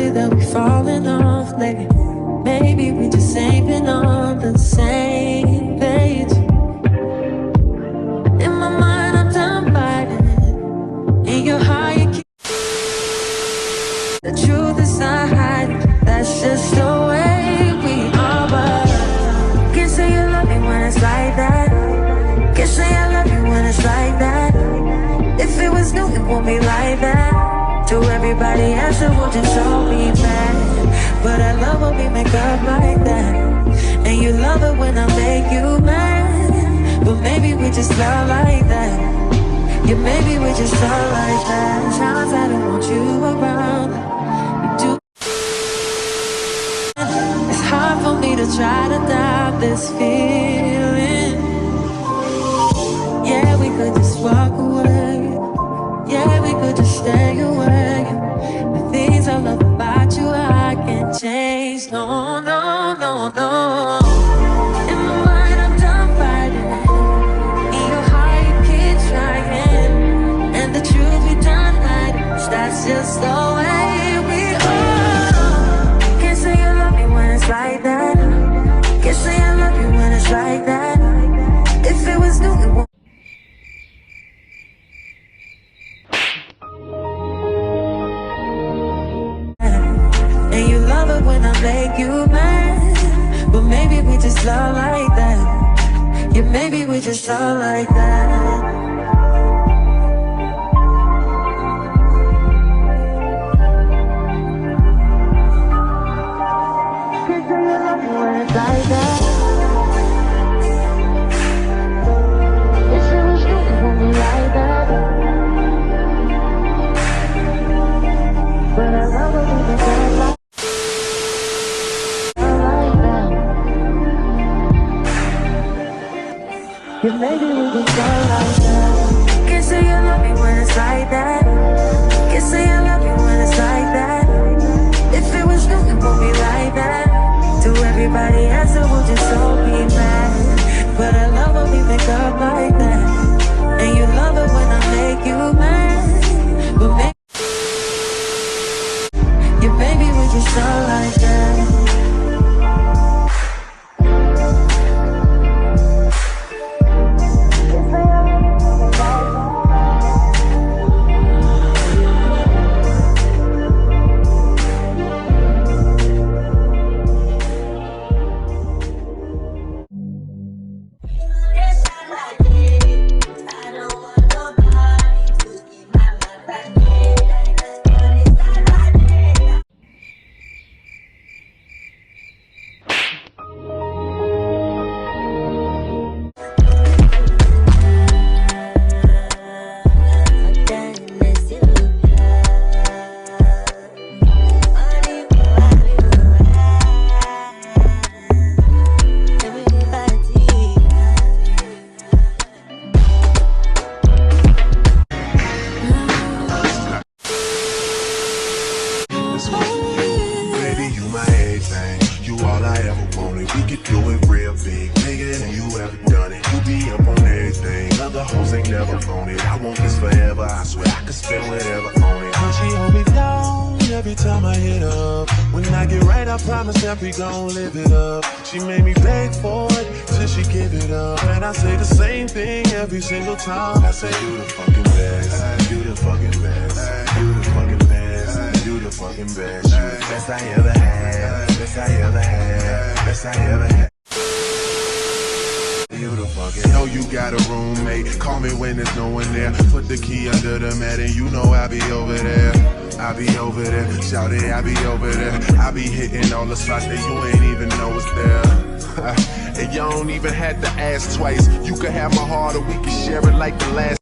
it that we falling off lately? Maybe we just ain't been on the same page. In my mind, I'm done fighting it. In your heart, you keep the truth is not hiding. That's just the way we are. But can't say you love me when it's like that. Can't say I love you when it's like that. If it was new, it won't be like that. To everybody else, it will just all be bad. But I love when we make up like that. And you love it when I make you mad. But maybe we just love like that. Yeah, maybe we just love like that. Times I don't want you around. You do. It's hard for me to try to doubt this feeling. Yeah, we could just walk away. Yeah, we could just stay away. The things I love about you, I can't change. No, no, no, no. In my mind, I'm done fighting it. In your heart, you keep trying. And the truth, we done hiding. That's just the way we are. Can't say you love me when it's like that. Can't say I love you when it's like that. If it was new, it won't. When I make you mad, but maybe we just love like that. Yeah, maybe we just love like that. Can't say you love me when it's like that. If it was you, it won't be like that. But I love when we make up like. Yeah, maybe we can go like that. Can't say you love me when it's like that. Can't say I love you when it's like that. If it was new, it won't be like that. To everybody else, it will just all be mad. But I love when we make up like that. And you love it when I make you mad. But maybe, yeah, maybe we just all like that. We gon' live it up. She made me beg for it till she give it up. And I say the same thing every single time. I say you the fucking best, you the fucking best, you the fucking best, you the fucking best. You the best I ever had, best I ever had, best I ever had. You the fucking. Know you got a roommate. Call me when there's no one there. Put the key under the mat and you know I'll be over there. I be over there, shout it, I be over there. I be hitting all the spots that you ain't even know it's there. And you don't even have to ask twice. You can have my heart or we can share it like the last